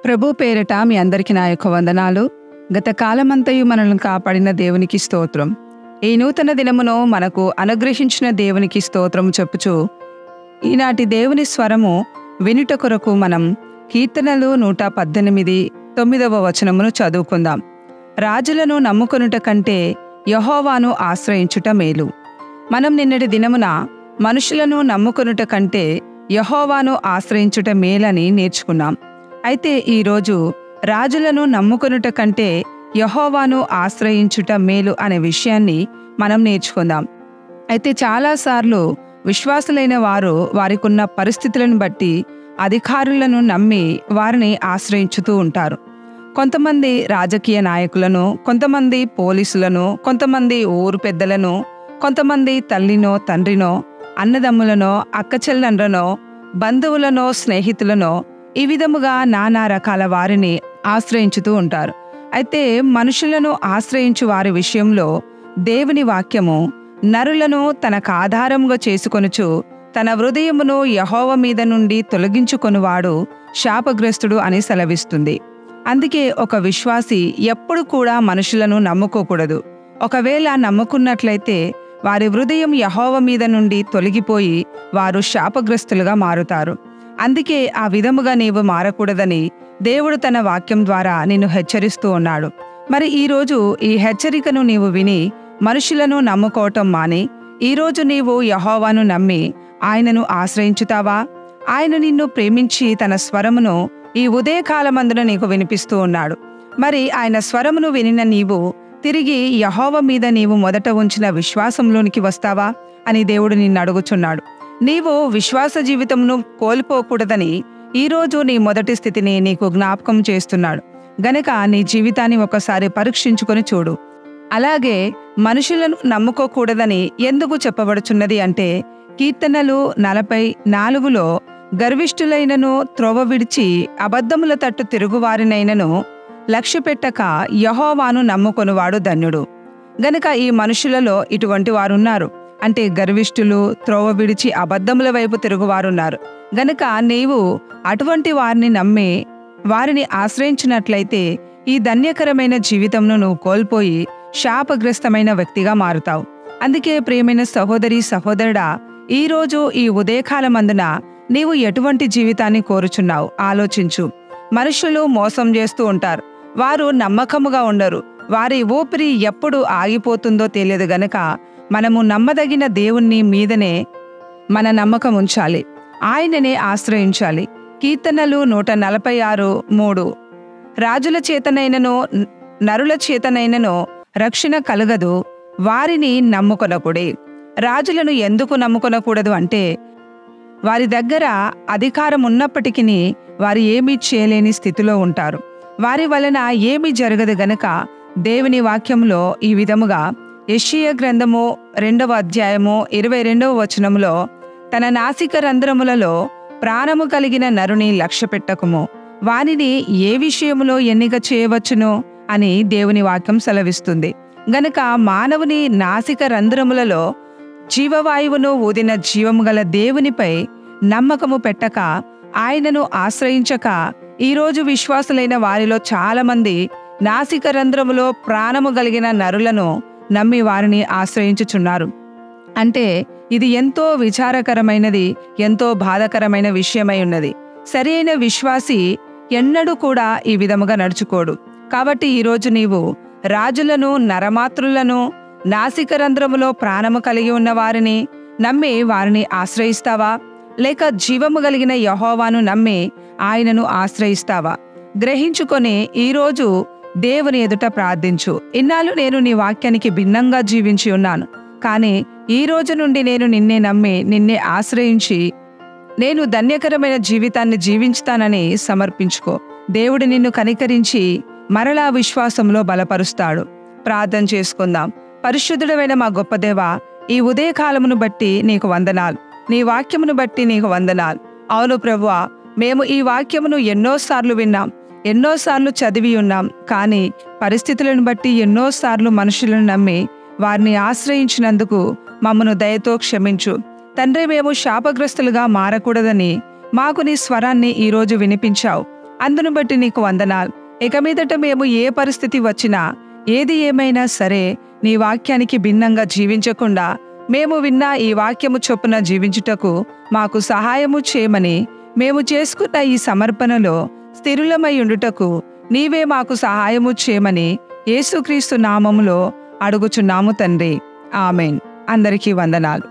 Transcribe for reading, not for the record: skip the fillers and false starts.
ప్రభు పేరిట మీ అందరికీ నా యొక్క వందనాలు. గత కాలమంతయు మనల్ని కాపాడిన దేవునికి స్తోత్రం. ఈ నూతన దినమును మనకు అనుగ్రహించిన దేవునికి స్తోత్రం చెప్పుచు ఈనాటి దేవుని స్వరము వినుట కొరకు మనం కీర్తనలు 118 9వ వచనమును చదువుకుందాం. రాజులను నమ్ముకొనుట కంటే యెహోవాను ఆశ్రయించుట మేలు. మనం నిన్నటి దినమున మనుషులను నమ్ముకొనుట కంటే యెహోవాను ఆశ్రయించుట మేలని నేర్చుకున్నాం. అయితే ఈరోజు రాజులను నమ్ముకొనుట కంటే యెహోవాను ఆశ్రయించుట మేలు అనే విషయాన్ని మనం నేర్చుకుందాం. అయితే చాలాసార్లు విశ్వాసులైన వారు వారికున్న పరిస్థితులను బట్టి అధికారులను నమ్మి వారిని ఆశ్రయించుతూ ఉంటారు. కొంతమంది రాజకీయ నాయకులను, కొంతమంది పోలీసులను, కొంతమంది ఊరు పెద్దలను, కొంతమంది తల్లినో తండ్రినో, అన్నదమ్ములనో అక్కచెల్లెండ్రనో, బంధువులనో స్నేహితులనో ఈ విధముగా నానా రకాల వారిని ఆశ్రయించుతూ ఉంటారు. అయితే మనుషులను ఆశ్రయించు వారి విషయంలో దేవుని వాక్యము నరులను తనకు ఆధారముగా చేసుకొనుచు తన హృదయమును యెహోవా మీద నుండి తొలగించుకొనువాడు శాపగ్రస్తుడు అని సెలవిస్తుంది. అందుకే ఒక విశ్వాసి ఎప్పుడు కూడా మనుషులను నమ్ముకోకూడదు. ఒకవేళ నమ్ముకున్నట్లయితే వారి హృదయం యెహోవా మీద నుండి తొలగిపోయి వారు శాపగ్రస్తులుగా మారుతారు. అందుకే ఆ విధముగా నీవు మారకూడదని దేవుడు తన వాక్యం ద్వారా నిన్ను హెచ్చరిస్తూ ఉన్నాడు. మరి ఈరోజు ఈ హెచ్చరికను నీవు విని మనుషులను నమ్ముకోవటం మాని ఈరోజు నీవు యెహోవాను నమ్మి ఆయనను ఆశ్రయించుతావా? ఆయన నిన్ను ప్రేమించి తన స్వరమును ఈ ఉదయకాలమందున నీకు వినిపిస్తూ ఉన్నాడు. మరి ఆయన స్వరమును వినిన నీవు తిరిగి యెహోవా మీద నీవు మొదట ఉంచిన విశ్వాసంలోనికి వస్తావా అని దేవుడు నిన్ను అడుగుచున్నాడు. నీవు విశ్వాస జీవితమును కోల్పోకూడదని ఈరోజు నీ మొదటి స్థితిని నీకు జ్ఞాపకం చేస్తున్నాడు. గనక నీ జీవితాన్ని ఒకసారి పరీక్షించుకొని చూడు. అలాగే మనుషులను నమ్ముకోకూడదని ఎందుకు చెప్పబడుచున్నది అంటే కీర్తనలు 44లో గర్విష్ఠులైనను త్రోవ విడిచి అబద్ధముల తట్టు తిరుగువారినైనను లక్ష్యపెట్టక యెహోవాను నమ్ముకొనువాడు ధన్యుడు. గనక ఈ మనుషులలో ఇటువంటి వారున్నారు. అంటే గర్విష్ఠులు, త్రోవ విడిచి అబద్ధముల వైపు తిరుగువారున్నారు. గనక నీవు అటువంటి వారిని నమ్మి వారిని ఆశ్రయించినట్లయితే ఈ ధన్యకరమైన జీవితంను నువ్వు కోల్పోయి శాపగ్రస్తమైన వ్యక్తిగా మారుతావు. అందుకే ప్రియమైన సహోదరి సహోదరుడా, ఈరోజు ఈ ఉదయకాలమందున నీవు ఎటువంటి జీవితాన్ని కోరుచున్నావు ఆలోచించు. మనుషులు మోసం చేస్తూ ఉంటారు. వారు నమ్మకముగా ఉండరు. వారి ఊపిరి ఎప్పుడు ఆగిపోతుందో తెలియదు. గనక మనము నమ్మదగిన దేవుని మీదనే మన నమ్మకం ఉంచాలి. ఆయననే ఆశ్రయించాలి. కీర్తనలు 146:3 రాజుల చేతనైనను నరుల చేతనైనను రక్షణ కలగదు, వారిని నమ్ముకొనకుడే. రాజులను ఎందుకు నమ్ముకొనకూడదు అంటే వారి దగ్గర అధికారం ఉన్నప్పటికీ వారు ఏమీ చేయలేని స్థితిలో ఉంటారు. వారి వలన ఏమీ జరగదు. గనక దేవుని వాక్యంలో ఈ విధముగా యెషయా గ్రంథము 2వ అధ్యాయము 22వ వచనములో తన నాసిక రంధ్రములలో ప్రాణము కలిగిన నరుని లక్ష్యపెట్టకుము, వానిని ఏ విషయములో ఎన్నిక చేయవచ్చును అని దేవుని వాక్యం సెలవిస్తుంది. గనక మానవుని నాసిక రంధ్రములలో జీవవాయువును ఊదిన జీవము గల దేవునిపై నమ్మకము పెట్టక ఆయనను ఆశ్రయించక ఈరోజు విశ్వాసులైన వారిలో చాలామంది నాసిక రంధ్రములో ప్రాణము కలిగిన నరులను నమ్మి వారిని ఆశ్రయించుచున్నారు. అంటే ఇది ఎంతో విచారకరమైనది, ఎంతో బాధాకరమైన విషయమై ఉన్నది. సరి అయిన విశ్వాసి ఎన్నడూ కూడా ఈ విధముగా నడుచుకోడు. కాబట్టి ఈరోజు నీవు రాజులను, నరమాతృలను, నాసిక రంధ్రములో ప్రాణము కలిగి ఉన్న వారిని నమ్మి వారిని ఆశ్రయిస్తావా? లేక జీవము కలిగిన యెహోవాను నమ్మి ఆయనను ఆశ్రయిస్తావా? గ్రహించుకొని ఈరోజు దేవుని ఎదుట ప్రార్థించు. ఇన్నాళ్ళు నేను నీ వాక్యానికి భిన్నంగా జీవించి ఉన్నాను, కానీ ఈ రోజు నుండి నేను నిన్నే నమ్మి నిన్నే ఆశ్రయించి నేను ధన్యకరమైన జీవితాన్ని జీవించుతానని సమర్పించుకో. దేవుడు నిన్ను కనికరించి మరలా విశ్వాసంలో బలపరుస్తాడు. ప్రార్థన చేసుకుందాం. పరిశుద్ధుడైన మా గొప్ప దేవా, ఈ ఉదయకాలమును బట్టి నీకు వందనాలు. నీ వాక్యమును బట్టి నీకు వందనాలు. అవును ప్రభువా, మేము ఈ వాక్యమును ఎన్నోసార్లు విన్నాం, ఎన్నోసార్లు చదివి ఉన్నాం. కానీ పరిస్థితులను బట్టి ఎన్నోసార్లు మనుషులను నమ్మి వారిని ఆశ్రయించినందుకు మమ్మను దయతో క్షమించు తండ్రి. మేము శాపగ్రస్తులుగా మారకూడదని మాకు నీ స్వరాన్ని ఈరోజు వినిపించావు. అందును బట్టి నీకు వందనాలు. ఇక మీదట మేము ఏ పరిస్థితి వచ్చినా, ఏది ఏమైనా సరే, నీ వాక్యానికి భిన్నంగా జీవించకుండా మేము విన్న ఈ వాక్యము చొప్పున జీవించుటకు మాకు సహాయము చేయమని, మేము చేసుకున్న ఈ సమర్పణలో స్థిరులమై ఉండుటకు నీవే మాకు సహాయము చేయమని యేసుక్రీస్తు నామములో అడుగుచున్నాము తండ్రి. ఆమెన్. అందరికీ వందనాలు.